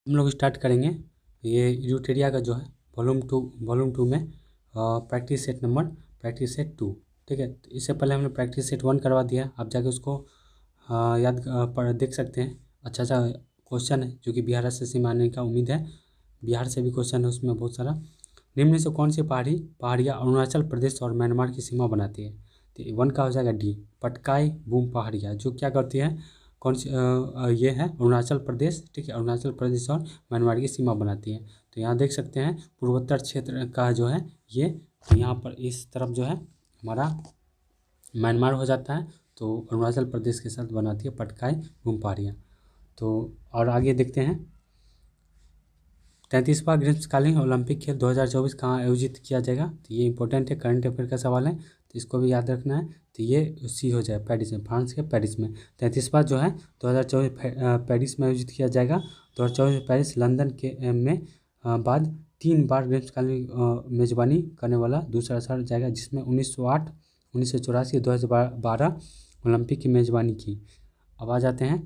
हम लोग स्टार्ट करेंगे ये यूटेरिया का जो है वॉल्यूम टू में प्रैक्टिस सेट 2। ठीक है, तो इससे पहले हमने प्रैक्टिस सेट 1 करवा दिया, आप जाके उसको याद पढ़ देख सकते हैं। अच्छा क्वेश्चन है जो कि बिहार एसएससी में आने का उम्मीद है, बिहार से भी क्वेश्चन है उसमें बहुत सारा। निम्न से कौन सी पहाड़ियाँ अरुणाचल प्रदेश और म्यांमार की सीमा बनाती है? तो 1 का हो जाएगा डी, पटकाई बूम पहाड़ियाँ, जो क्या करती है, कौन सी ये है अरुणाचल प्रदेश। ठीक है, अरुणाचल प्रदेश और म्यांमार की सीमा बनाती है। तो यहाँ देख सकते हैं पूर्वोत्तर क्षेत्र का जो है ये, तो यहाँ पर इस तरफ जो है हमारा म्यांमार हो जाता है, तो अरुणाचल प्रदेश के साथ बनाती है पटकाई बूम पहाड़ियाँ। तो और आगे देखते हैं 33वां ग्रीष्मकालीन ओलंपिक खेल 2024 कहाँ आयोजित किया जाएगा? तो ये इंपॉर्टेंट है, करंट अफेयर का सवाल है, तो इसको भी याद रखना है। तो ये सी हो जाए पेरिस में, फ्रांस के पेरिस में। 33वां जो है 2024 पेरिस में आयोजित किया जाएगा। 2024 पेरिस लंदन के में बाद 3 बार ग्रीष्मकालीन मेजबानी करने वाला दूसरा शहर जाएगा, जिसमें 1908, 1984, 2012 ओलंपिक की मेजबानी की। अब आ जाते हैं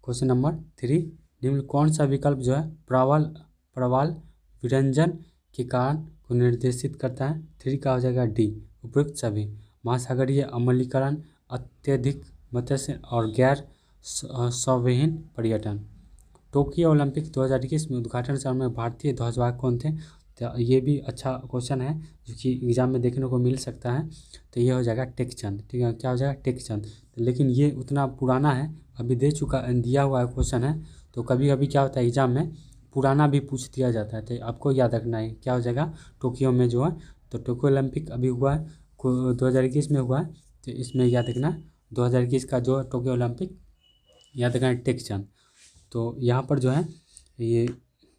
क्वेश्चन नंबर 3। निम्न कौन सा विकल्प जो है प्रवाल विरंजन के कारण को निर्देशित करता है? 3 का हो जाएगा डी, उपयुक्त सभी। महासागरीय अम्लीकरण, अत्यधिक मत्स्य और गैर संविहीन पर्यटन। टोक्यो ओलंपिक 2021 में उद्घाटन समारोह में भारतीय ध्वजवाहक कौन थे? तो ये भी अच्छा क्वेश्चन है जो कि एग्जाम में देखने को मिल सकता है। तो ये हो जाएगा टेकचंद। ठीक है, क्या हो जाएगा टेकचंद। लेकिन ये उतना पुराना है, अभी दिया हुआ है क्वेश्चन है, तो कभी कभी क्या होता है एग्जाम में पुराना भी पूछ दिया जाता है, तो आपको याद रखना है क्या हो जाएगा टोक्यो में जो है। तो टोक्यो ओलंपिक अभी हुआ है 2021 में हुआ है, तो इसमें याद रखना 2021 का जो टोक्यो ओलंपिक याद रखना टेकचंद। तो यहाँ पर जो है ये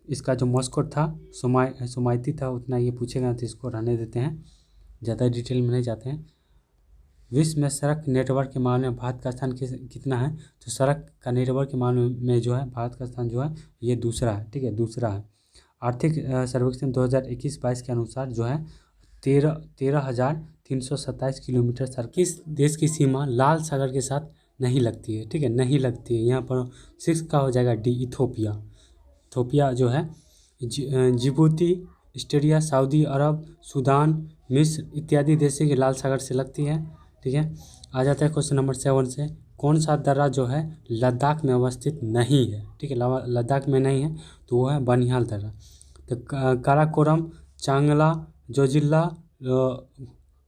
इसका जो मस्कोट था सुमाइती था, उतना ये पूछेगा तो इसको रहने देते हैं, ज़्यादा डिटेल में नहीं जाते हैं। विश्व में सड़क नेटवर्क के मामले में भारत का स्थान कितना है? तो सड़क का नेटवर्क के मामले में जो है भारत का स्थान जो है ये दूसरा है। ठीक है, दूसरा है। आर्थिक सर्वेक्षण 2021-22 के अनुसार जो है 13,327 किलोमीटर सड़क किस देश की सीमा लाल सागर के साथ नहीं लगती है? ठीक है, नहीं लगती है। यहाँ पर 6 का हो जाएगा डी, इथोपिया जो है जिबूती, ऑस्ट्रेलिया, सऊदी अरब, सूडान, मिस्र इत्यादि देशों की लाल सागर से लगती है। ठीक है, आ जाता है क्वेश्चन नंबर 7 से। कौन सा दर्रा जो है लद्दाख में अवस्थित नहीं है? ठीक है, लद्दाख में नहीं है, तो वो है बनिहाल दर्रा। तो काराकोरम, चांगला, जोजिल्ला,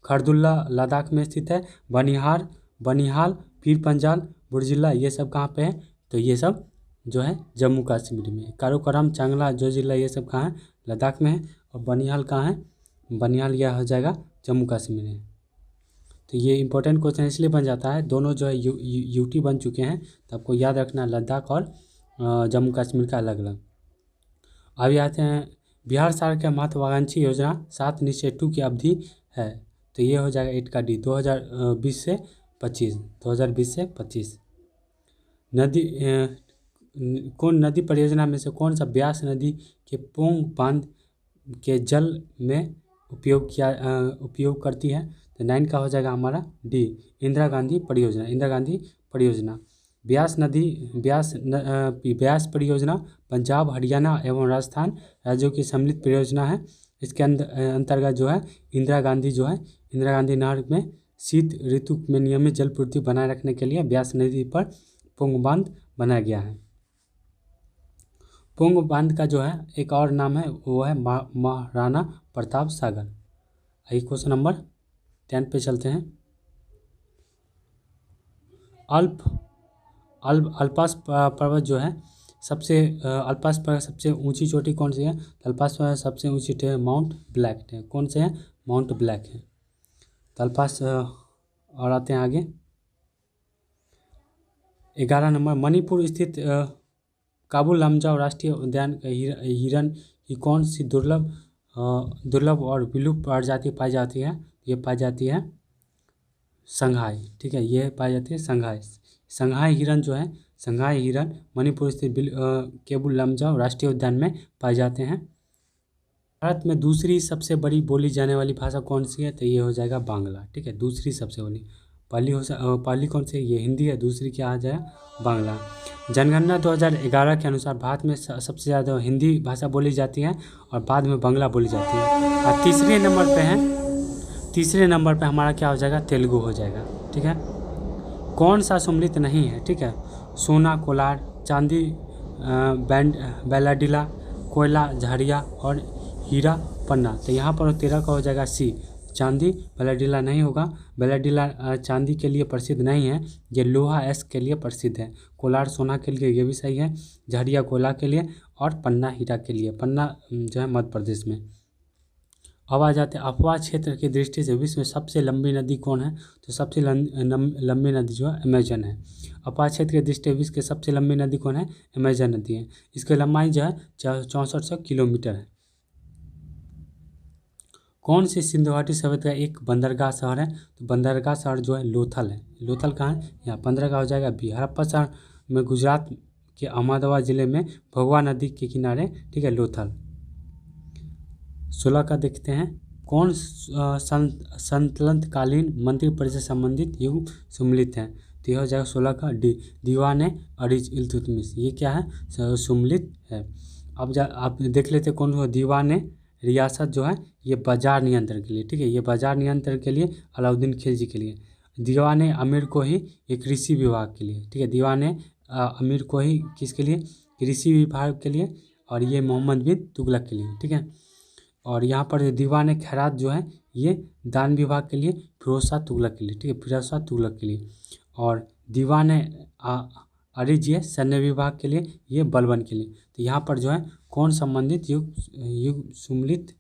खरदुल्ला लद्दाख में स्थित है। बनिहाल, पीर पंजाल, बुर्जिल्ला ये सब कहाँ पे है? तो ये सब जो है जम्मू कश्मीर में। काराकोरम, चांगला, जोजिल्ला ये सब कहाँ है? लद्दाख में है। और बनिहाल कहाँ है? बनिहाल यह हो जाएगा जम्मू कश्मीर में। तो ये इंपॉर्टेंट क्वेश्चन इसलिए बन जाता है, दोनों जो है यूटी बन चुके हैं, तो आपको याद रखना लद्दाख और जम्मू कश्मीर का अलग अलग। अभी आते हैं बिहार सरकार की महत्वाकांक्षी योजना 7 निश्चय 2 की अवधि है, तो ये हो जाएगा 8 का डी, 2020 से 25। नदी कौन नदी परियोजना में से कौन सा ब्यास नदी के पोंग बांध के जल में उपयोग करती है? तो 9 का हो जाएगा हमारा डी, इंदिरा गांधी परियोजना। ब्यास परियोजना पंजाब, हरियाणा एवं राजस्थान राज्यों की सम्मिलित परियोजना है। इसके अंतर्गत जो है इंदिरा गांधी नहर में शीत ऋतु में नियमित जल पूर्ति बनाए रखने के लिए ब्यास नदी पर पोंग बांध बनाया गया है। पोंग बांध का जो है एक और नाम है, वो है महाराणा प्रताप सागर। आइए क्वेश्चन नंबर 10 पे चलते हैं। अल्पास पर्वत जो है अल्पास पर्वत सबसे ऊंची चोटी कौन सी है? अल्पास पर्वत सबसे ऊंची चोटी माउंट ब्लैक है। कौन से है? माउंट ब्लैक है। तो अल्पास और आते हैं आगे 11 नंबर। मणिपुर स्थित काबुल लमजाओ राष्ट्रीय उद्यान का हिरन की कौन सी दुर्लभ और विलुप्त प्रजाति पाई जाती है? ये पाई जाती है संघाई। ठीक है, ये पाई जाती है संघाई हिरन जो है, संघाई हिरन मणिपुर स्थित काबुल लमजाओ राष्ट्रीय उद्यान में पाए जाते हैं। भारत में दूसरी सबसे बड़ी बोली जाने वाली भाषा कौन सी है? तो ये हो जाएगा बांग्ला। ठीक है, दूसरी सबसे बड़ी पहली कौन सी, ये हिंदी है, दूसरी क्या आ जाए, बांग्ला। जनगणना 2011 के अनुसार भारत में सबसे ज़्यादा हिंदी भाषा बोली जाती है और बाद में बांग्ला बोली जाती है। और तीसरे नंबर पे हमारा क्या हो जाएगा, तेलुगु हो जाएगा। ठीक है, कौन सा सम्मिलित नहीं है, ठीक है, सोना कोलार, चांदी बेलाडीला, कोयला झाड़िया और हीरा पन्ना। तो यहाँ पर 13 का हो जाएगा सी, चांदी बेलाडीला नहीं होगा। बेलाडीला चांदी के लिए प्रसिद्ध नहीं है, ये लोहा एस्क के लिए प्रसिद्ध है। कोलार सोना के लिए, ये भी सही है। झाड़िया कोयला के लिए और पन्ना हीरा के लिए। पन्ना जो है मध्य प्रदेश में। अब आ जाते हैं अफवाह क्षेत्र की दृष्टि से विश्व में सबसे लंबी नदी कौन है, तो सबसे लंबी नदी जो है अमेजन है। अफवाह क्षेत्र की दृष्टि से विश्व की सबसे लंबी नदी कौन है, अमेजन नदी है। इसकी लंबाई जो है 6400 किलोमीटर है। कौन सी सिंधु घाटी सभ्यता का एक बंदरगाह शहर है, तो बंदरगाह शहर जो है लोथल है। लोथल कहाँ है, यहाँ 15 का हो जाएगा बी। हड़प्पा शहर में गुजरात के अहमदाबाद जिले में भगवा नदी के किनारे, ठीक है, लोथल। 16 का देखते हैं, कौन संतलंतकालीन मंत्रिपरिषद संबंधित युग सम्मिलित है, तो यह हो जाएगा 16 का डी, दीवाने अरीज इल्तुतमिश। ये क्या है, सम्मिलित है। अब आप देख लेते कौन हुआ, दीवाने रियासत जो है ये बाजार नियंत्रण के लिए, ठीक है, ये बाजार नियंत्रण के लिए अलाउद्दीन खिलजी के लिए। दीवाने अमीर को ही ये कृषि विभाग के लिए, ठीक है, दीवाने अमीर को ही किसके लिए, कृषि विभाग के लिए। और ये मोहम्मद बिन तुगलक के लिए, ठीक है। और यहाँ पर दीवाने खैरात जो है ये दान विभाग के लिए, फिरोज शाह तुगलक के लिए, ठीक है, फिरोज शाह तुगलक के लिए। और दीवाने अरीज ये सैन्य विभाग के लिए, ये बलबन के लिए। तो यहाँ पर जो है कौन संबंधित युग सम्मिलित,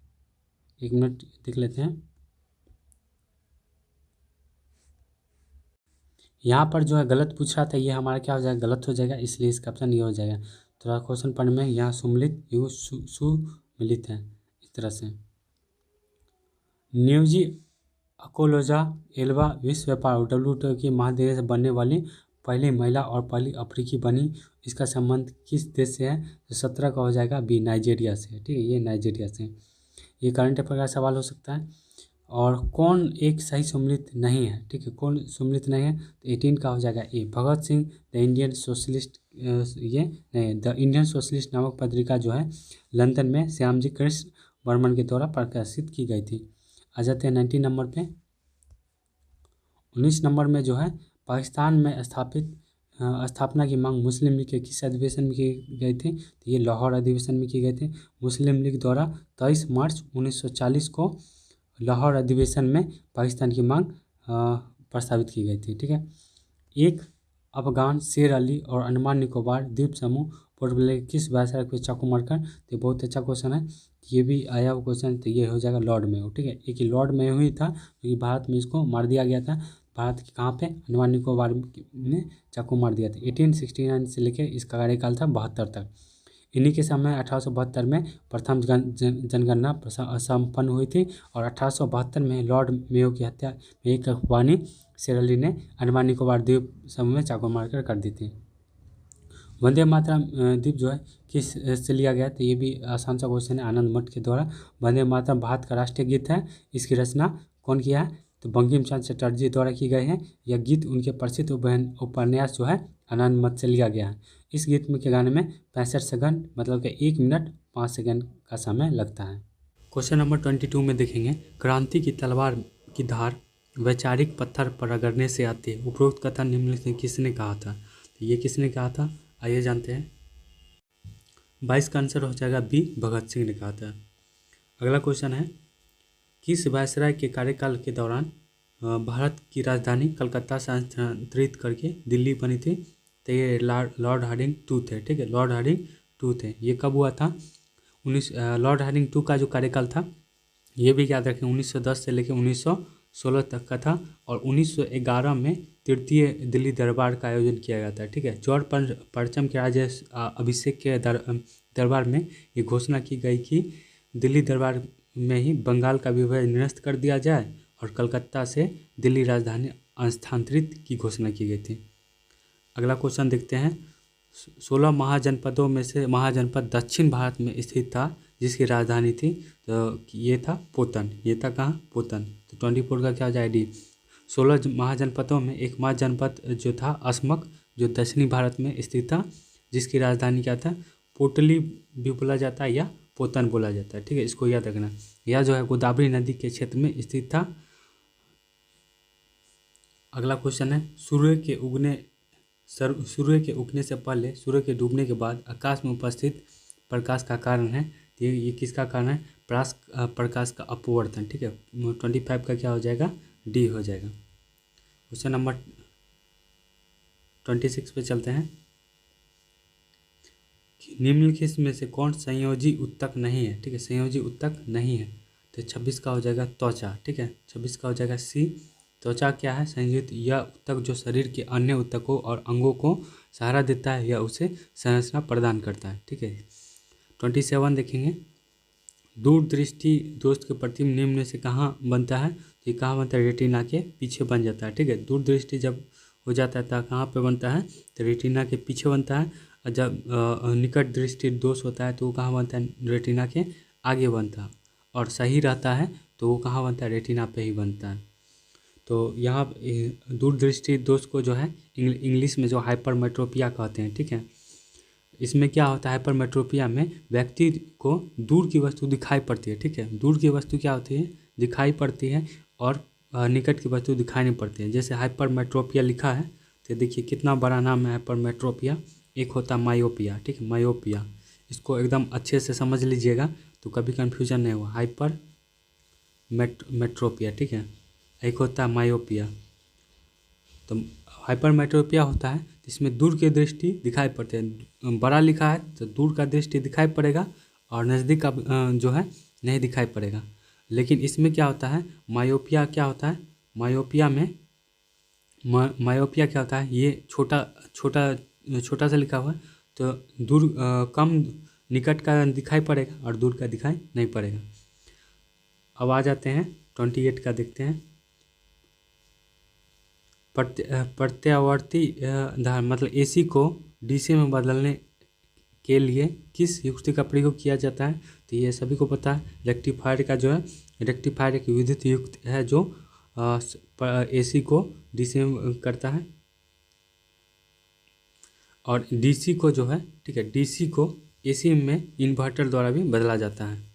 एक मिनट देख लेते हैं। यहाँ पर जो है गलत पूछ रहा था, ये हमारा क्या हो जाएगा, गलत हो जाएगा, इसलिए इसका ऑप्शन ये हो जाएगा। थोड़ा क्वेश्चन पढ़ने में यहाँ सम्मिलित युग सुमिलित है इस तरह से। न्यूजी अकोलोजा एल्वा विश्व व्यापार WTO की महादेश से बनने वाली पहली महिला और पहली अफ्रीकी बनी। इसका संबंध किस देश से है, तो 17 का हो जाएगा बी, नाइजीरिया से, ठीक है, ये नाइजीरिया से। ये करंट अफेयर का सवाल हो सकता है। और कौन एक सही सम्मिलित नहीं है, ठीक है, कौन सम्मिलित नहीं है, तो 18 का हो जाएगा ए, Bhagat Singh. The Indian socialist, ये नहीं, द इंडियन सोशलिस्ट नामक पत्रिका जो है लंदन में श्यामजी कृष्ण वर्मन के द्वारा प्रकाशित की गई थी। आ जाते हैं 19 नंबर पे। 19 नंबर में जो है पाकिस्तान में स्थापना की मांग मुस्लिम लीग के किस अधिवेशन में की गई थी, तो ये लाहौर अधिवेशन में की गई थी। मुस्लिम लीग द्वारा 23 मार्च 1940 को लाहौर अधिवेशन में पाकिस्तान की मांग प्रस्तावित की गई थी, ठीक है। एक अफगान, शेर अली और अंडमान निकोबार द्वीप समूह पोर्टब्लेयर किस वायसराय पे चाकू मारकर, तो बहुत अच्छा क्वेश्चन है, ये भी आया हुआ क्वेश्चन, तो ये हो जाएगा लॉर्ड मेयो, ठीक है। एक लॉर्ड मेयो ही था क्योंकि भारत में इसको मार दिया गया था। भारत के कहाँ पे, अंडमान निकोबार में चाकू मार दिया था। 1869 से लेकर इसका कार्यकाल था 72 तक। इन्हीं के समय 1872 में प्रथम जनगणना संपन्न हुई थी। और 1872 में लॉर्ड मेयो की हत्या एक अफगानी शेर अली ने अंडमान निकोबार द्वीप समूह में चाकू मारकर कर दी थी। वंदे मातरम द्वीप जो है किस से लिया गया, तो ये भी आसान सा क्वेश्चन है, आनंद मठ के द्वारा। वंदे मातरम भारत का राष्ट्रीय गीत है। इसकी रचना कौन किया है, तो बंकिम चंद्र चटर्जी द्वारा की गई है। यह गीत उनके प्रसिद्ध उपन्यास जो है आनंद मठ से लिया गया है। इस गीत में के गाने में 65 सेकंड मतलब कि 1 मिनट 5 सेकंड का समय लगता है। क्वेश्चन नंबर 22 में देखेंगे, क्रांति की तलवार की धार वैचारिक पत्थर पर रगड़ने से आती है। उपरोक्त कथन निम्नलिखित में किसने कहा था, तो ये किसने कहा था, आइए जानते हैं। 22 का आंसर हो जाएगा बी, भगत सिंह ने कहा था। अगला क्वेश्चन है, किस वायसराय के कार्यकाल के दौरान भारत की राजधानी कलकत्ता से स्थानांतरित करके दिल्ली बनी थी, तो ये लॉर्ड हार्डिंग टू थे, ठीक है, लॉर्ड हार्डिंग टू थे। ये कब हुआ था, लॉर्ड हार्डिंग टू का जो कार्यकाल था ये भी याद रखें 1910 से लेकर 1916 तक का था। और 1911 में तृतीय दिल्ली दरबार का आयोजन किया गया था, ठीक है। जॉर्ज परचम के राजा अभिषेक के दरबार में ये घोषणा की गई कि दिल्ली दरबार में ही बंगाल का विभाजन निरस्त कर दिया जाए और कलकत्ता से दिल्ली राजधानी स्थानांतरित की घोषणा की गई थी। अगला क्वेश्चन देखते हैं, 16 महाजनपदों में से महाजनपद दक्षिण भारत में स्थित था जिसकी राजधानी थी, तो ये था पोतन। ये था कहाँ, पोतन। तो 24 का क्या हो जाएगा डी। 16 महाजनपदों में एक महाजनपद जो था अस्मक, जो दक्षिणी भारत में स्थित था, जिसकी राजधानी क्या था, पोटली भी बोला जाता है या पोतन बोला जाता है। ठीक है, इसको याद रखना। यह जो है गोदावरी नदी के क्षेत्र में स्थित था। अगला क्वेश्चन है, सूर्य के उगने से पहले सूर्य के डूबने के बाद आकाश में उपस्थित प्रकाश का कारण है। ये किसका कारण है, प्रकाश का अपवर्तन। ठीक है, 25 का क्या हो जाएगा, डी हो जाएगा। क्वेश्चन नंबर 26 पे चलते हैं। निम्नलिखित में से कौन संयोजी उत्तक नहीं है। ठीक है, संयोजी उत्तक नहीं है, तो 26 का हो जाएगा त्वचा। ठीक है, 26 का हो जाएगा सी। त्वचा क्या है, संयोजित यह उत्तक जो शरीर के अन्य उत्तकों और अंगों को सहारा देता है या उसे संरचना प्रदान करता है। ठीक है, 27 देखेंगे। दूरदृष्टि दोष के प्रतिबिंब निम्न में से कहाँ बनता है, तो ये कहाँ बनता है, रेटिना के पीछे बन जाता है। ठीक है, दूरदृष्टि जब हो जाता है तो कहाँ पे बनता है, तो रेटिना के पीछे बनता है। और जब निकट दृष्टि दोष होता है तो वो कहाँ बनता है, रेटिना के आगे बनता है। और सही रहता है तो वो कहाँ बनता है, रेटिना पे ही बनता है। तो यहाँ दूरदृष्टि दोष को जो है इंग्लिश में जो हाइपरमेट्रोपिया कहते हैं। ठीक है, इसमें क्या होता है, हाइपरमेट्रोपिया में व्यक्ति को दूर की वस्तु दिखाई पड़ती है। ठीक है, दूर की वस्तु क्या होती है, दिखाई पड़ती है, और निकट की वस्तु दिखाई नहीं पड़ती है। जैसे हाइपरमेट्रोपिया लिखा है तो देखिए कितना बड़ा नाम है हाइपरमेट्रोपिया। एक होता है मायोपिया। ठीक है, मायोपिया, इसको एकदम अच्छे से समझ लीजिएगा तो कभी कन्फ्यूजन नहीं हुआ। मेट्रोपिया। ठीक है, एक होता है मायोपिया। तो हाइपरमेट्रोपिया होता है इसमें दूर की दृष्टि दिखाई पड़ती है। बड़ा लिखा है तो दूर का दृष्टि दिखाई पड़ेगा और नज़दीक का जो है नहीं दिखाई पड़ेगा। लेकिन इसमें क्या होता है, मायोपिया क्या होता है, मायोपिया में मायोपिया क्या होता है, ये छोटा सा लिखा हुआ है तो दूर कम निकट का दिखाई पड़ेगा और दूर का दिखाई नहीं पड़ेगा। अब आ जाते हैं 28 का, देखते हैं। प्रत्यावर्ती धारा मतलब एसी को डीसी में बदलने के लिए किस युक्ति का प्रयोग किया जाता है, तो ये सभी को पता है। रेक्टिफायर का जो है, रेक्टिफायर एक विद्युत युक्ति है जो एसी को डीसी में करता है। और डीसी को जो है, ठीक है, डीसी को एसी में इन्वर्टर द्वारा भी बदला जाता है।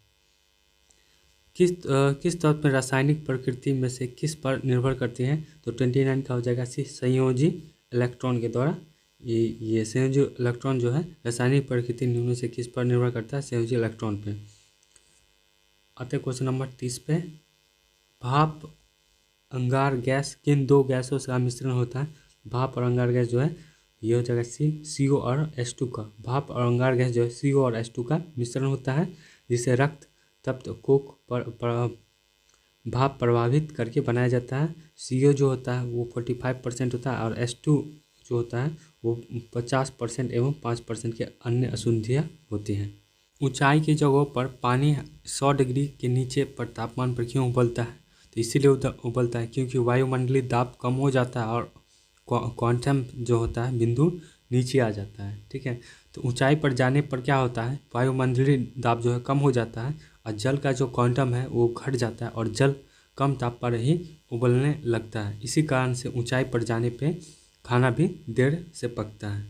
किस तत्व में रासायनिक प्रकृति में से किस पर निर्भर करती है, तो 29 का हो जाएगा सी, संयोजी इलेक्ट्रॉन के द्वारा। ये संयोजी इलेक्ट्रॉन जो है रासायनिक प्रकृति निम्न से किस पर निर्भर करता है, संयोजी इलेक्ट्रॉन पे। आते क्वेश्चन नंबर 30 पे। भाप अंगार गैस किन दो गैसों का मिश्रण होता है। भाप और अंगार गैस जो है ये हो जाएगा सी, CO और H2 का। भाप और अंगार गैस जो है CO और H2 का मिश्रण होता है, जिसे रक्त तप्त कोक पर भाप प्रभावित करके बनाया जाता है। CO जो होता है वो 45% होता है और H2 जो होता है वो 50% एवं 5% के अन्य अशुद्धियाँ होती हैं। ऊंचाई की जगहों पर पानी 100 डिग्री के नीचे पर तापमान पर क्यों उबलता है, तो इसीलिए उबलता है क्योंकि वायुमंडलीय दाब कम हो जाता है और क्वांटम जो होता है बिंदु नीचे आ जाता है। ठीक है, तो ऊंचाई पर जाने पर क्या होता है, वायुमंडलीय दाब जो है कम हो जाता है और जल का जो क्वांटम है वो घट जाता है और जल कम ताप पर ही उबलने लगता है। इसी कारण से ऊंचाई पर जाने पे खाना भी देर से पकता है।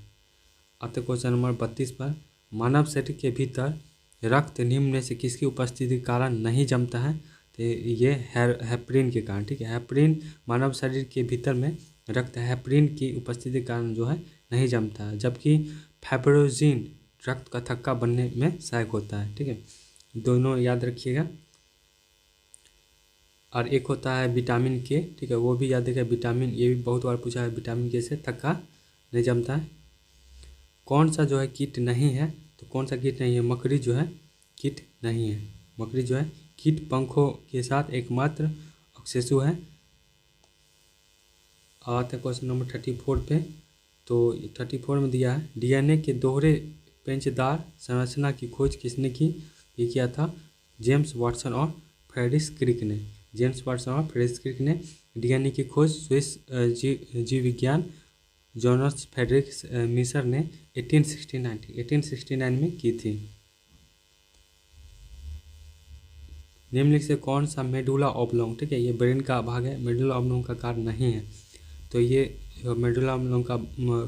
आते क्वेश्चन नंबर 32 पर। मानव शरीर के भीतर रक्त निम्न में से किसकी उपस्थिति के कारण नहीं जमता है, तो ये हेपरिन के कारण। ठीक है, हेपरिन मानव शरीर के भीतर में रक्त हेपरिन की उपस्थिति के कारण जो है नहीं जमता है, जबकि फाइब्रोजिन रक्त का थक्का बनने में सहायक होता है। ठीक है, दोनों याद रखिएगा। और एक होता है विटामिन के, ठीक है, वो भी याद रखिएगा। विटामिन ये भी बहुत बार पूछा है, विटामिन के से थक्का नहीं जमता है। कौन सा जो है कीट नहीं है, तो कौन सा कीट नहीं है, मकड़ी जो है कीट नहीं है। मकड़ी जो है कीट पंखों के साथ एकमात्र अक्सेसु है। आते हैं क्वेश्चन नंबर 34 पे। तो 34 में दिया है DNA के दोहरे पेंचदार संरचना की खोज किसने की, ये किया था जेम्स वाटसन और फ्रेडरिक क्रिक ने। जेम्स वाटसन और फ्रेडरिक क्रिक ने DNA की खोज स्विस जीव विज्ञान जोनास फ्रेडरिक मिसर ने 1869 में की थी। निम्नलिखित से कौन सा मेडुला ऑब्लोंग, ठीक है, ये ब्रेन का भाग है, मेडुला ऑब्लोंग का कार्य नहीं है। तो ये मेडुला ऑब्लोंग का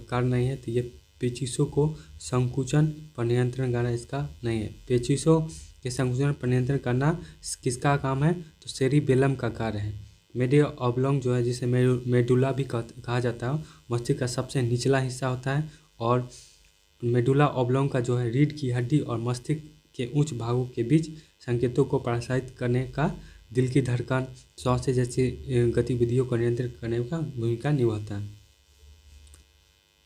कार्य नहीं है, तो ये पेचिशों को संकुचन पर नियंत्रण करना इसका नहीं है। पेचिशों के संकुचन पर नियंत्रण करना किसका काम है, तो सेरिबेलम का कार्य है। मेडुला ऑब्लोंग जो है, जिसे मेडुला भी कहा जाता है, मस्तिष्क का सबसे निचला हिस्सा होता है। और मेडुला ऑब्लोंग का जो है रीढ़ की हड्डी और मस्तिष्क के उच्च भागों के बीच संकेतों को प्रसारित करने का, दिल की धड़कन, श्वास जैसी गतिविधियों को नियंत्रित करने का भूमिका निभाता है।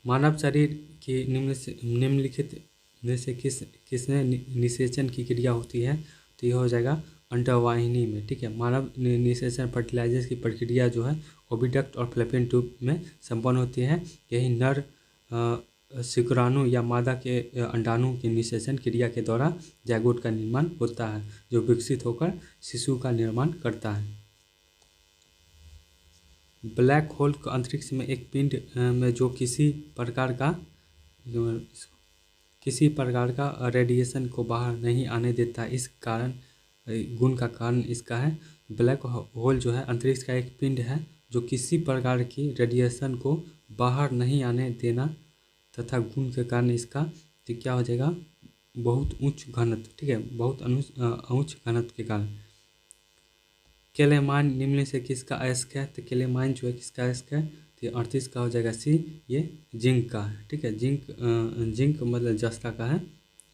मानव शरीर की निम्नलिखित में से किसमें निषेचन की क्रिया होती है, तो यह हो जाएगा अंडवाहिनी में, ठीक है। मानव निषेचन फर्टिलाइजर की प्रक्रिया जो है ओविडक्ट और फैलोपियन ट्यूब में संपन्न होती है। यही नर शुक्राणु या मादा के अंडाणु की निषेचन क्रिया के द्वारा जायगोट का निर्माण होता है, जो विकसित होकर शिशु का निर्माण करता है। ब्लैक होल को अंतरिक्ष में एक पिंड में जो किसी प्रकार का रेडिएशन को बाहर नहीं आने देता, इस कारण गुण का कारण इसका है। ब्लैक होल जो है अंतरिक्ष का एक पिंड है जो किसी प्रकार की रेडिएशन को बाहर नहीं आने देना, तथा गुण के कारण इसका तो क्या हो जाएगा, बहुत उच्च घनत्व, ठीक है, बहुत उच्च घनत्व के कारण। केलेमाइन निम्न से किसका अयस्क है, तो केलेमाइन जो है किसका अयस्क है, तो 38 का हो जाएगा सी, ये जिंक का है, ठीक है। जिंक मतलब जस्ता का है,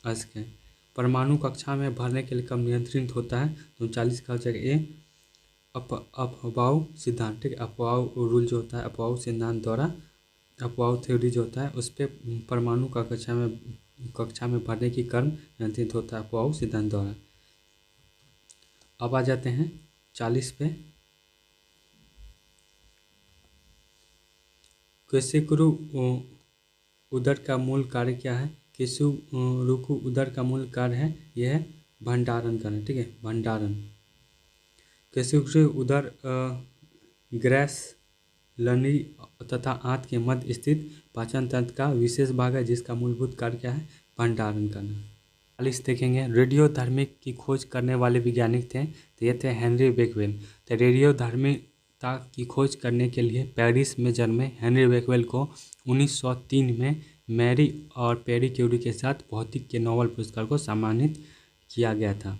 अयस्क है। परमाणु कक्षा में भरने के लिए कब नियंत्रित होता है, तो 39 का हो जाएगा ए, अपवाऊ सिद्धांत, ठीक है। अपवाऊ रूल जो होता है, अपवाऊ सिद्धांत द्वारा, अपवाऊ थ्योरी जो होता है उस पर परमाणु का कक्षा में भरने की क्रम नियंत्रित होता है अपवाऊ सिद्धांत द्वारा। अब आ जाते हैं 40 पे। केशुरुकु उदर का मूल कार्य क्या है, केशुरुकु उदर का मूल कार्य है, यह है भंडारण करना, ठीक है, भंडारण। केशुरुकु उदर ग्रैस लनी तथा आंत के मध्य स्थित पाचन तंत्र का विशेष भाग है, जिसका मूलभूत कार्य क्या है, भंडारण करना। 40 देखेंगे, रेडियोधर्मी की खोज करने वाले वैज्ञानिक थे, तो ये थे हेनरी बेकवेल। तो रेडियोधर्मिता की खोज करने के लिए पेरिस में जन्मे हेनरी बेकवेल को 1903 में मैरी और पेरी क्यूरी के साथ भौतिक के नोबेल पुरस्कार को सम्मानित किया गया था।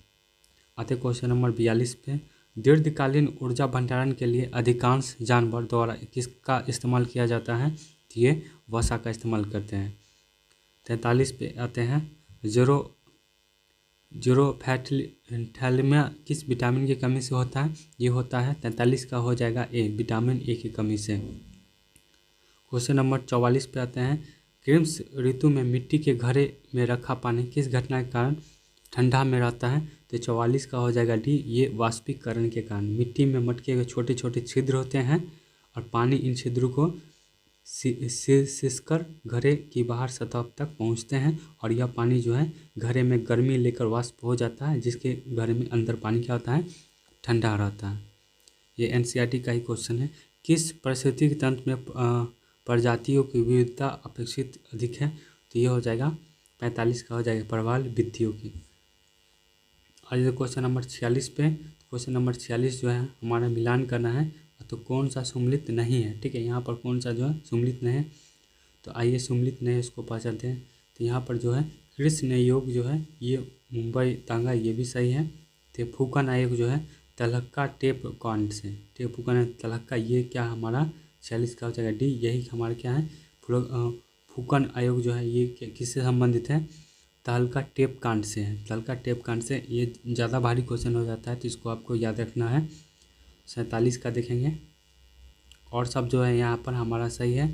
आते क्वेश्चन नंबर 42 पे। दीर्घकालीन ऊर्जा भंडारण के लिए अधिकांश जानवर द्वारा किसका इस्तेमाल किया जाता है, तो ये वसा का इस्तेमाल करते हैं। 43 पे आते हैं, जीरोफैथैलेमिया किस विटामिन की कमी से होता है, ये होता है 43 का हो जाएगा ए, विटामिन ए की कमी से। क्वेश्चन नंबर 44 पे आते हैं, ग्रीष्म ऋतु में मिट्टी के घड़े में रखा पानी किस घटना के कारण ठंडा में रहता है, तो 44 का हो जाएगा डी, ये वाष्पीकरण के कारण। मिट्टी में मटके हुए छोटे छोटे छिद्र होते हैं और पानी इन छिद्रों को सिसकर घड़े की बाहर सतह तक पहुंचते हैं, और यह पानी जो है घड़े में गर्मी लेकर वाष्प हो जाता है, जिसके घड़े में अंदर पानी क्या होता है, ठंडा रहता है। ये एनसीईआरटी का ही क्वेश्चन है। किस पारिस्थितिक तंत्र में प्रजातियों की विविधता अपेक्षित अधिक है, तो ये हो जाएगा 45 का हो जाएगा प्रवाल विधियों की। आज क्वेश्चन नंबर 46 पे। क्वेश्चन नंबर 46 जो है हमारा मिलान करना है, तो कौन सा सम्मिलित नहीं है, ठीक है, यहाँ पर कौन सा जो है सम्मिलित नहीं है, तो आइए सम्मिलित नहीं है इसको पहचानते हैं। तो यहाँ पर जो है कृष्ण योग जो है ये मुंबई तांगा, ये भी सही है। तो फूकन आयोग जो है तलहक्का टेप कांड से, ठीक है, फूकन तलहक्का, ये क्या हमारा 46 का हो जाएगा डी, यही हमारा क्या है, फूकन आयोग जो है ये किससे संबंधित है, तहलका टेप कांड से है, तहलका टेप कांड से। ये ज़्यादा भारी क्वेश्चन हो जाता है, तो इसको आपको याद रखना है। 47 का देखेंगे, और सब जो है यहाँ पर हमारा सही है।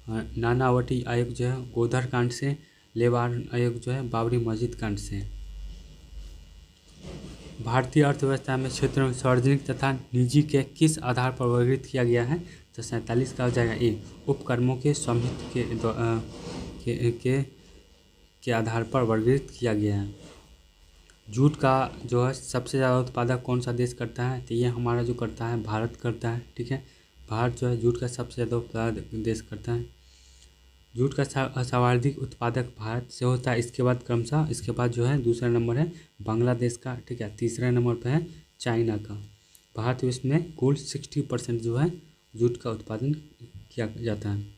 नानावटी आयोग जो है गोधर कांड से, लेबार आयोग जो है बाबरी मस्जिद कांड से। भारतीय अर्थव्यवस्था में क्षेत्रों में सार्वजनिक तथा निजी के किस आधार पर वर्गीकृत किया गया है, तो 47 का हो जाएगा ए, उपक्रमों के स्वामित्व के आधार पर वर्गीकृत किया गया है। जूट का जो है सबसे ज़्यादा उत्पादक कौन सा देश करता है, तो ये हमारा जो करता है भारत करता है, ठीक है। भारत जो है जूट का सबसे ज़्यादा उत्पादक देश करता है। जूट का सर्वाधिक उत्पादक भारत से होता है, इसके बाद क्रमशः इसके बाद जो है दूसरा नंबर है बांग्लादेश का, ठीक है, तीसरा नंबर पर है चाइना का। भारत विश्व में कुल 60% जो है जूट का उत्पादन किया जाता है।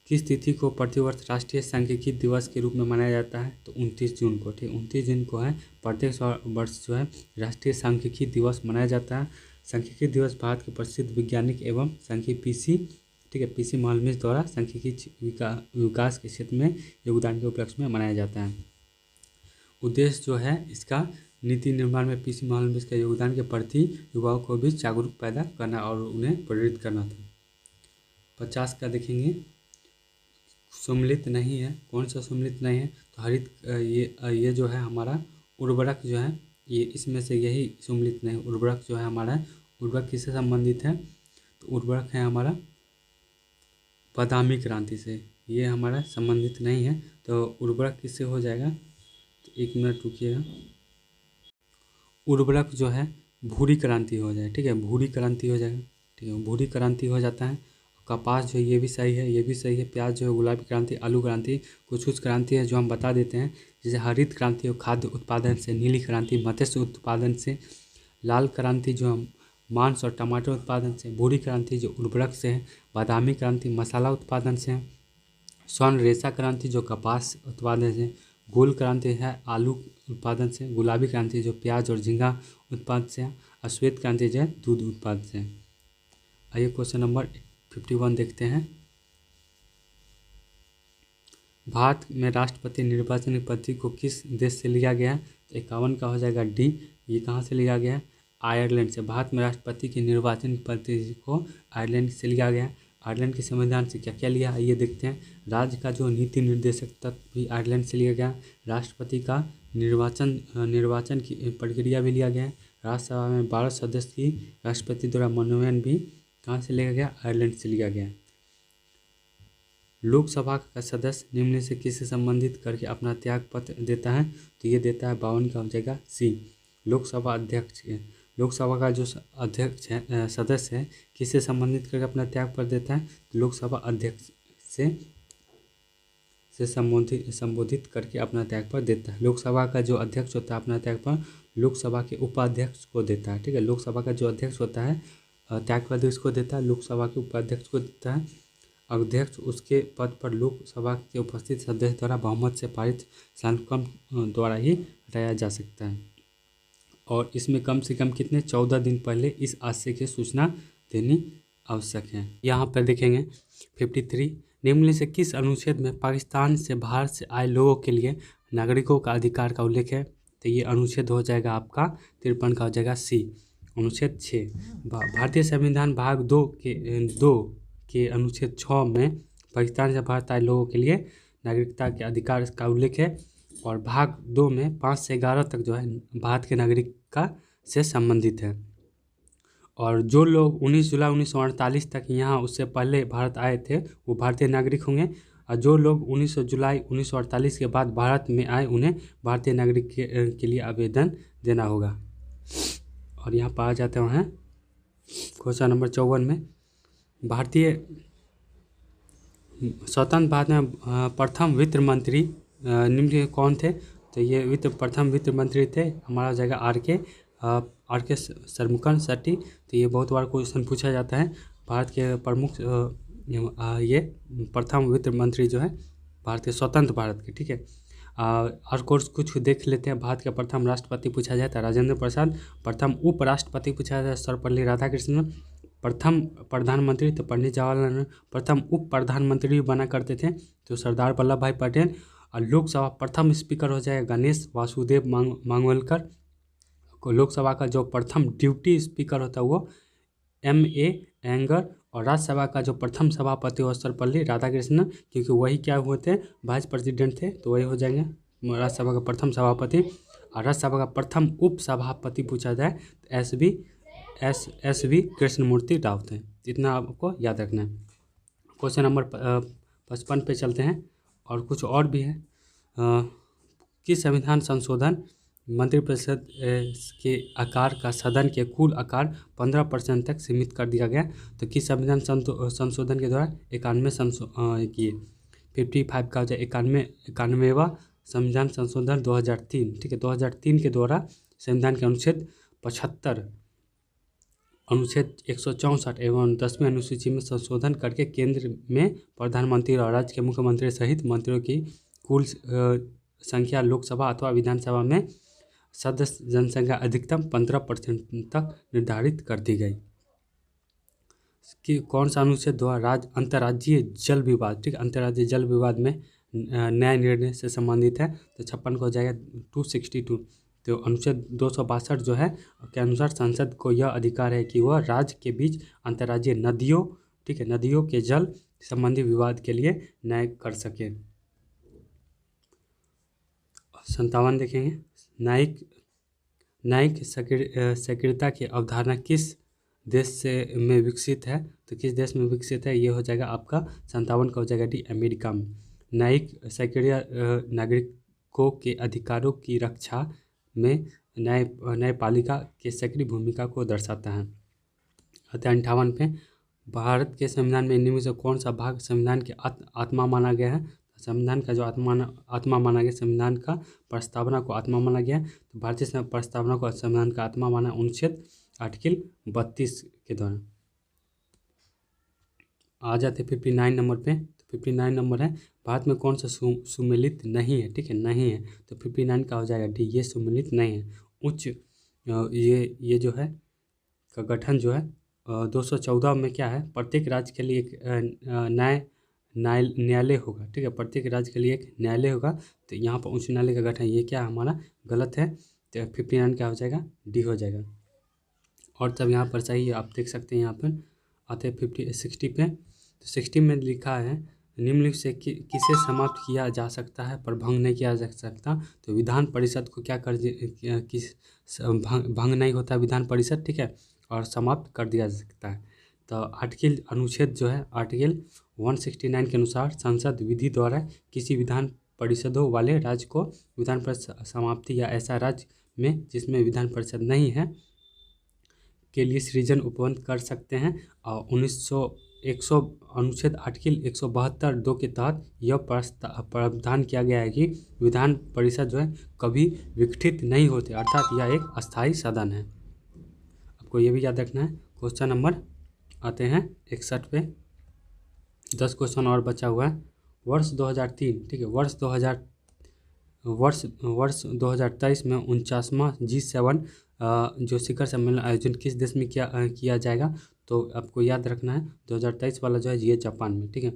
किस तिथि को प्रतिवर्ष राष्ट्रीय सांख्यिकी दिवस के रूप में मनाया जाता है? तो 29 जून को। ठीक, 29 जून को है प्रत्येक वर्ष जो है राष्ट्रीय सांख्यिकी दिवस मनाया जाता है। सांख्यिकी दिवस भारत के प्रसिद्ध वैज्ञानिक एवं सांख्यिकी पीसी, ठीक है, पीसी महालनोबिस द्वारा सांख्यिकी विकास के क्षेत्र में योगदान के उपलक्ष्य में मनाया जाता है। उद्देश्य जो है इसका नीति निर्माण में पीसी महालनोबिस के योगदान के प्रति युवाओं को भी जागरूक पैदा करना और उन्हें प्रेरित करना था। 50 का देखेंगे, सम्मिलित नहीं है। कौन सा सम्मिलित नहीं है? तो हरित ये जो है हमारा उर्वरक जो है ये इसमें से यही सम्मिलित नहीं। उर्वरक जो है हमारा, उर्वरक किससे संबंधित है? तो उर्वरक है हमारा बादामी क्रांति से, ये हमारा संबंधित नहीं है। तो उर्वरक किससे हो जाएगा? तो 1 मिनट रुकिएगा। उर्वरक जो है भूरी क्रांति हो जाए, ठीक है, भूरी क्रांति हो जाएगा, ठीक है, भूरी क्रांति हो जाता है। कपास जो है ये भी सही है, ये भी सही है। प्याज जो है गुलाबी क्रांति, आलू क्रांति, कुछ क्रांति है जो हम बता देते हैं, जैसे हरित क्रांति और खाद्य उत्पादन से, नीली क्रांति मत्स्य उत्पादन से, लाल क्रांति जो हम मांस और टमाटर उत्पादन से, भूरी क्रांति जो उर्वरक से है, बादामी क्रांति मसाला उत्पादन से, स्वर्ण रेशा क्रांति जो कपास उत्पादन से, गोल क्रांति है आलू उत्पादन से, गुलाबी क्रांति जो प्याज और झींगा उत्पादन से, और श्वेत क्रांति जो है दूध उत्पादन से। आइए क्वेश्चन नंबर 51 देखते हैं। भारत में राष्ट्रपति निर्वाचन की पद्धति को किस देश से लिया गया है? तो 51 का हो जाएगा डी। ये कहाँ से लिया गया है? आयरलैंड से। भारत में राष्ट्रपति की निर्वाचन की पद्धति को आयरलैंड से लिया गया है। आयरलैंड के संविधान से क्या क्या लिया है ये देखते हैं। राज्य का जो नीति निर्देशक तत्व भी आयरलैंड से लिया गया। राष्ट्रपति का निर्वाचन की प्रक्रिया भी लिया गया है। राज्यसभा में 12 सदस्य की राष्ट्रपति द्वारा मनोनयन भी कहाँ से लिया गया? आयरलैंड से लिया गया। लोकसभा का सदस्य निम्न से किससे संबंधित करके अपना त्याग पत्र देता है? तो ये देता है 52 का हो जाएगा सी, लोकसभा अध्यक्ष। लोकसभा का जो अध्यक्ष है, सदस्य है, किससे संबंधित करके अपना त्याग पत्र देता है? तो लोकसभा अध्यक्ष से संबोधित करके अपना त्याग पत्र देता है। लोकसभा का जो अध्यक्ष होता है अपना त्याग पत्र लोकसभा के उपाध्यक्ष को देता है, ठीक है। लोकसभा का जो अध्यक्ष होता है त्याग पत्र इसको देता है, लोकसभा के उपाध्यक्ष को देता है। अध्यक्ष उसके पद पर लोकसभा के उपस्थित सदस्य द्वारा बहुमत से पारित संकल्प द्वारा ही हटाया जा सकता है। और इसमें कम से कम कितने 14 दिन पहले इस आशय की सूचना देनी आवश्यक है। यहाँ पर देखेंगे 53, निम्न से किस अनुच्छेद में पाकिस्तान से बाहर से आए लोगों के लिए नागरिकों का अधिकार का उल्लेख है? तो ये अनुच्छेद हो जाएगा आपका 53 का हो जाएगा सी, अनुच्छेद 6। भारतीय संविधान भाग 2 के अनुच्छेद 6 में पाकिस्तान से भारत आए लोगों के लिए नागरिकता के अधिकार का उल्लेख है। और भाग 2 में 5 से 11 तक जो है भारत के नागरिकता से संबंधित है। और जो लोग 19 जुलाई 1948 तक यहाँ उससे पहले भारत आए थे वो भारतीय नागरिक होंगे, और जो लोग 19 जुलाई 1948 के बाद भारत में आए उन्हें भारतीय नागरिक के लिए आवेदन देना होगा। और यहाँ पर आ जाते हैं क्वेश्चन नंबर 54 में, भारतीय स्वतंत्र भारत में प्रथम वित्त मंत्री निम्न कौन थे? तो ये प्रथम वित्त मंत्री थे, हमारा हो जाएगा आर के शर्मुकन शेट्टी। तो ये बहुत बार क्वेश्चन पूछा जाता है। भारत के प्रमुख ये प्रथम वित्त मंत्री जो है भारत के स्वतंत्र भारत के, ठीक है। और कोर्स कुछ देख लेते हैं। भारत के प्रथम राष्ट्रपति पूछा जाए तो राजेंद्र प्रसाद, प्रथम उपराष्ट्रपति पूछा जाए सर्वपल्ली राधाकृष्णन, प्रथम प्रधानमंत्री तो पंडित जवाहरलाल नेहरू, प्रथम उप प्रधानमंत्री बना करते थे तो सरदार वल्लभ भाई पटेल। और लोकसभा प्रथम स्पीकर हो जाएगा गणेश वासुदेव मांगवलकर। लोकसभा का जो प्रथम ड्यूटी स्पीकर होता है वो M.A. एंगर। और राज्यसभा का जो प्रथम सभापति हो सर्वपल्ली राधाकृष्णन, क्योंकि वही क्या हुए थे, वाइस प्रेसिडेंट थे, तो वही हो जाएंगे राज्यसभा का प्रथम सभापति। और राज्यसभा का प्रथम उप सभापति पूछा जाए तो S.V. कृष्णमूर्ति राव थे। इतना आपको याद रखना है। क्वेश्चन नंबर 55 पे चलते हैं और कुछ और भी है। कि संविधान संशोधन मंत्रिपरिषद के आकार का सदन के कुल आकार 15% तक सीमित कर दिया गया। तो किस संविधान संशोधन के द्वारा 55 का हो जाए 91वां संविधान संशोधन 2003, ठीक है। 2003 के द्वारा संविधान के अनुच्छेद 75 अनुच्छेद 164 एवं 10वीं अनुसूची में संशोधन करके केंद्र में प्रधानमंत्री और राज्य के मुख्यमंत्री सहित मंत्रियों की कुल संख्या लोकसभा अथवा विधानसभा में सदस्य जनसंख्या अधिकतम 15% तक निर्धारित कर दी गई। कि कौन सा अनुच्छेद द्वारा अंतर्राज्यीय जल विवाद, ठीक, अंतर्राज्यीय जल विवाद में न्याय निर्णय से संबंधित है, तो 56 को हो जाएगा 262। तो अनुच्छेद 262 जो है के अनुसार संसद को यह अधिकार है कि वह राज्य के बीच अंतर्राज्यीय नदियों, ठीक है, नदियों के जल संबंधी विवाद के लिए न्याय कर सके। 57 देखेंगे, न्यायिक सक्रियता की अवधारणा किस देश से में विकसित है, तो किस देश में विकसित है, ये हो जाएगा आपका 57 का हो जाएगा डी, अमेरिका में। न्यायिक सक्रिय नागरिकों के अधिकारों की रक्षा में न्यायपालिका के सक्रिय भूमिका को दर्शाता है। 58 पे, भारत के संविधान में निम्न में से कौन सा भाग संविधान की आत्मा माना गया है, संविधान का जो आत्मा माना गया, संविधान का प्रस्तावना को आत्मा माना गया है, तो भारतीय प्रस्तावना को संविधान का आत्मा माना अनुच्छेद आर्टिकल 32 के द्वारा। आ जाते 59 नंबर पे, तो 59 नंबर है, भारत में कौन सा सुमेलित नहीं है, ठीक है, नहीं है, तो 59 का हो जाएगा डी, ये सुमेलित नहीं है। उच्च ये जो है का गठन जो है 214 में क्या है, प्रत्येक राज्य के लिए एक न्यायालय होगा, ठीक है, प्रत्येक राज्य के लिए एक न्यायालय होगा, तो यहाँ पर उच्च न्यायालय का गठन, ये क्या हमारा गलत है, तो 59 क्या हो जाएगा, डी हो जाएगा। और तब यहाँ पर सही है, आप देख सकते हैं, यहाँ पर आते हैं 60 पे, तो 60 में लिखा है निम्नलिखित से किसे समाप्त किया जा सकता है पर भंग नहीं किया जा सकता, तो विधान परिषद को क्या कर भंग नहीं होता विधान परिषद, ठीक है, और समाप्त कर दिया जा सकता है। तो आर्टिकल अनुच्छेद जो है आर्टिकल 169 के अनुसार संसद विधि द्वारा किसी विधान परिषदों वाले राज्य को विधान परिषद समाप्ति या ऐसा राज्य में जिसमें विधान परिषद नहीं है के लिए सृजन उपबंध कर सकते हैं। और 100 अनुच्छेद आर्टिकल 172(2) के तहत यह प्रावधान किया गया है कि विधान परिषद जो है कभी विघटित नहीं होते, अर्थात यह एक अस्थायी सदन है। आपको ये भी याद रखना है। क्वेश्चन नंबर आते हैं 61 पे, 10 क्वेश्चन और बचा हुआ है। वर्ष 2003, ठीक है, वर्ष 2023 में 49वां G7 जो शिखर सम्मेलन आयोजन किस देश में किया जाएगा, तो आपको याद रखना है 2023 वाला जो है ये जापान में, ठीक है।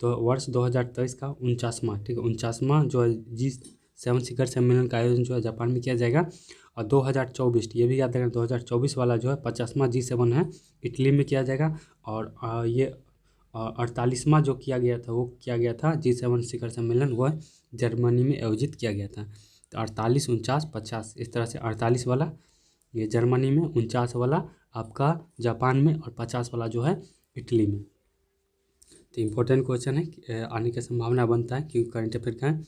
तो वर्ष 2023 का 49वां, ठीक है, 49वां जो है G7 शिखर सम्मेलन का आयोजन जो है जापान में किया जाएगा। और 2024 ये भी याद रखना, 2024 वाला जो है 50वां G7 है इटली में किया जाएगा। और ये 48वां जो किया गया था वो किया गया था G7 शिखर सम्मेलन, वह जर्मनी में आयोजित किया गया था। तो 48, 49, 50 इस तरह से 48 वाला ये जर्मनी में, 49 वाला आपका जापान में, और 50 वाला जो है इटली में। तो इम्पोर्टेंट क्वेश्चन है, आने की संभावना बनता है क्योंकि करंट अफेयर का है।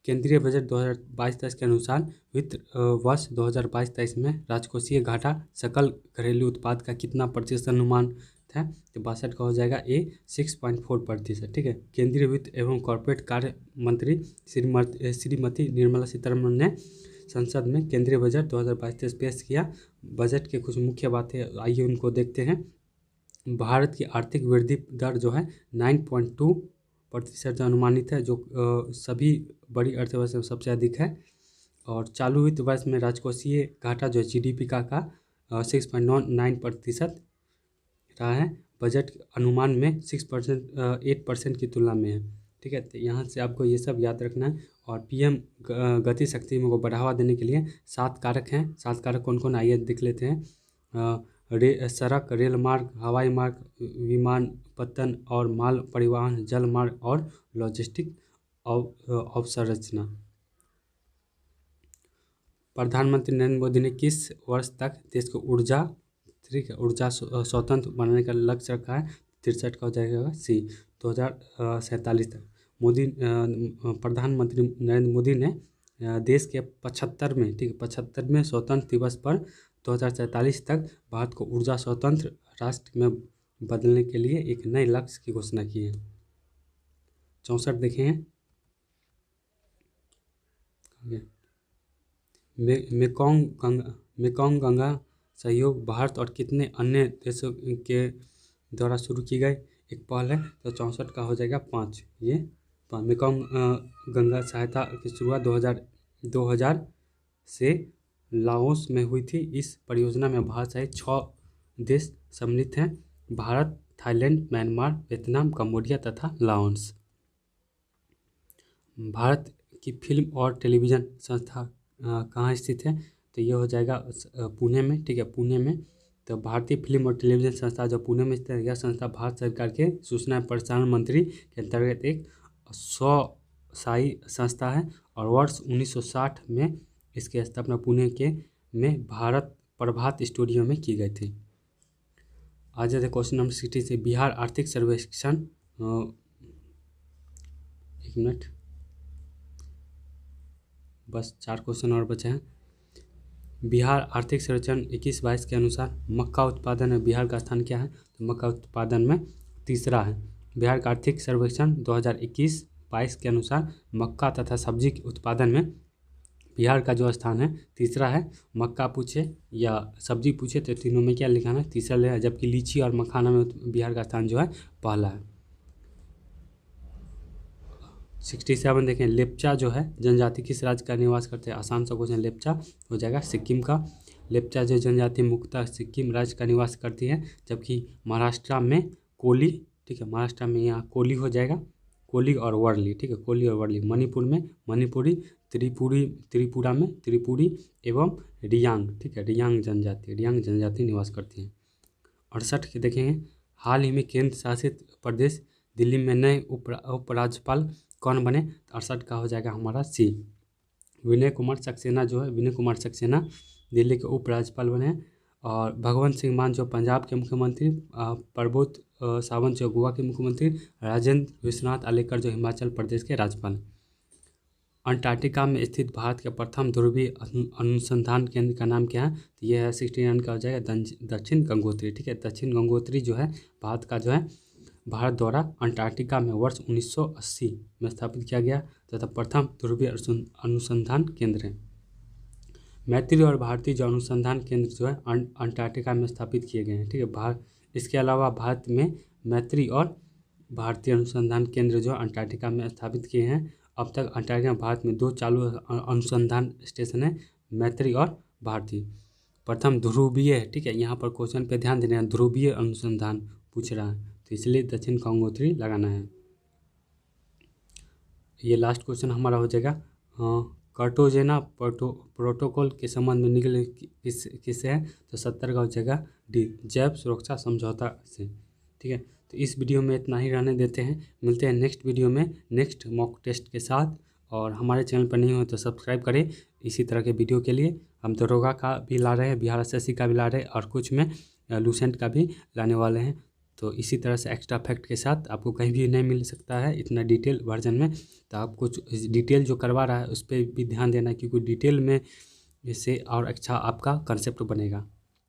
केंद्रीय बजट 2022-23 के अनुसार वित्त वर्ष 2022-23 में राजकोषीय घाटा सकल घरेलू उत्पाद का कितना प्रतिशत अनुमान है, तो 62 का हो जाएगा ए, 6.4%, ठीक है। केंद्रीय वित्त एवं कॉर्पोरेट कार्य मंत्री श्रीमती निर्मला सीतारमण ने संसद में केंद्रीय बजट 2022-23 पेश किया। बजट के कुछ मुख्य बातें आइए उनको देखते हैं। भारत की आर्थिक वृद्धि दर जो है 9.2% अनुमानित है, जो सभी बड़ी अर्थव्यवस्था में सबसे अधिक है। और चालू वित्त वर्ष में राजकोषीय घाटा जो है GDP का 6.9% रहा है। बजट अनुमान में 8% की तुलना में है, ठीक है। तो यहाँ से आपको ये सब याद रखना है। और PM गति शक्ति को बढ़ावा देने के लिए 7 कारक हैं। 7 कारक कौन कौन, आइए देख लेते हैं। सड़क, रेल मार्ग, हवाई मार्ग, विमानपत्तन और माल परिवहन, जल मार्ग और लॉजिस्टिक अवसंरचना। प्रधानमंत्री नरेंद्र मोदी ने किस वर्ष तक देश को ऊर्जा स्वतंत्र बनाने का लक्ष्य रखा है, 63 का हो जाएगा सी, 2047 तक। प्रधानमंत्री नरेंद्र मोदी ने देश के 75वें, ठीक है, 75वें स्वतंत्र दिवस पर 2047 तक भारत को ऊर्जा स्वतंत्र राष्ट्र में बदलने के लिए एक नए लक्ष्य की घोषणा की है। 64 देखें, मेकोंग गंगा सहयोग भारत और कितने अन्य देशों के द्वारा शुरू की गई एक पहल है? तो 64 का हो जाएगा 5। ये मेकॉन्ग गंगा सहायता की शुरुआत 2000 से लाओस में हुई थी। इस परियोजना में भारत सहित 6 देश सम्मिलित हैं: Bharat, Thailand, Myanmar, Vietnam, Cambodia तथा लाओस। भारत की फिल्म और टेलीविज़न संस्था कहाँ स्थित है? तो ये हो जाएगा पुणे में, ठीक है, पुणे में। तो भारतीय फिल्म और टेलीविज़न संस्था जो पुणे में स्थित है, यह संस्था भारत सरकार के सूचना एवं प्रसारण मंत्री के अंतर्गत एक स्वशासी संस्था है और वर्ष 1960 में इसकी स्थापना पुणे में भारत प्रभात स्टूडियो में की गई थी। आ जाते क्वेश्चन नंबर 60 से बिहार आर्थिक सर्वेक्षण। एक मिनट, बस 4 क्वेश्चन और बचे हैं। बिहार आर्थिक सर्वेक्षण 21-22 के अनुसार मक्का उत्पादन में बिहार का स्थान क्या है? तो मक्का उत्पादन में तीसरा है। बिहार का आर्थिक सर्वेक्षण 2021-22 के अनुसार मक्का तथा सब्जी के उत्पादन में बिहार का जो स्थान है तीसरा है। मक्का पूछे या सब्जी पूछे तो तीनों में क्या लिखाना है? तीसरा ले, जबकि लीची और मखाना में बिहार का स्थान जो है पहला है। 67 देखें, लेप्चा जो है जनजाति किस राज्य का निवास करते हैं? आसान सा क्वेश्चन, लेप्चा हो जाएगा सिक्किम का। लेप्चा जो जनजाति मुख्यतः सिक्किम राज्य का निवास करती है, जबकि महाराष्ट्र में कोली, ठीक है, महाराष्ट्र में यहाँ कोली हो जाएगा, कोली और वर्ली, ठीक है, कोली और वर्ली। मणिपुर में मणिपुरी, त्रिपुरा में त्रिपुरी एवं रियांग, ठीक है, रियांग जनजाति निवास करती है। 68 के देखेंगे, हाल ही में केंद्र शासित प्रदेश दिल्ली में नए उपराज्यपाल कौन बने? 68 का हो जाएगा हमारा सी, विनय कुमार सक्सेना जो है, विनय कुमार सक्सेना दिल्ली के उपराज्यपाल बने हैं। और भगवंत सिंह मान जो पंजाब के मुख्यमंत्री, प्रमोद सावंत जो गोवा के मुख्यमंत्री, राजेंद्र विश्वनाथ आलेकर जो हिमाचल प्रदेश के राज्यपाल। अंटार्कटिका में स्थित भारत के प्रथम ध्रुवीय अनुसंधान केंद्र का नाम क्या है? तो यह है 69 का हो जाएगा दक्षिण गंगोत्री, ठीक है, दक्षिण गंगोत्री जो है भारत का जो है भारत द्वारा अंटार्कटिका में वर्ष 1980 में स्थापित किया गया तथा प्रथम ध्रुवीय अनुसंधान केंद्र है। मैत्री और भारतीय जो अनुसंधान केंद्र जो है अंटार्कटिका में स्थापित किए गए हैं, ठीक है। इसके अलावा भारत में मैत्री और भारतीय अनुसंधान केंद्र जो अंटार्कटिका में स्थापित किए हैं। अब तक अंटार्कटिका में भारत में 2 चालू अनुसंधान स्टेशन है, मैत्री और भारतीय। प्रथम ध्रुवीय है, ठीक है, यहाँ पर क्वेश्चन पे ध्यान देना है, ध्रुवीय अनुसंधान पूछ रहा है तो इसलिए दक्षिण गंगोत्री लगाना है। ये लास्ट क्वेश्चन हमारा हो जाएगा, कार्टाजेना प्रोटोकॉल के संबंध में निकले किससे है? तो 70 का हो जाएगा डी, जैव सुरक्षा समझौता से, ठीक है। तो इस वीडियो में इतना ही रहने देते हैं, मिलते हैं नेक्स्ट वीडियो में नेक्स्ट मॉक टेस्ट के साथ। और हमारे चैनल पर नहीं हो तो सब्सक्राइब करें इसी तरह के वीडियो के लिए। हम दरोगा का भी ला रहे हैं, बिहार एसएससी का भी ला रहे हैं और कुछ में लूसेंट का भी लाने वाले हैं। तो इसी तरह से एक्स्ट्रा फैक्ट के साथ आपको कहीं भी नहीं मिल सकता है इतना डिटेल वर्जन में। तो आप कुछ डिटेल जो करवा रहा है उस पर भी ध्यान देना, क्योंकि डिटेल में इससे और अच्छा आपका कंसेप्ट बनेगा।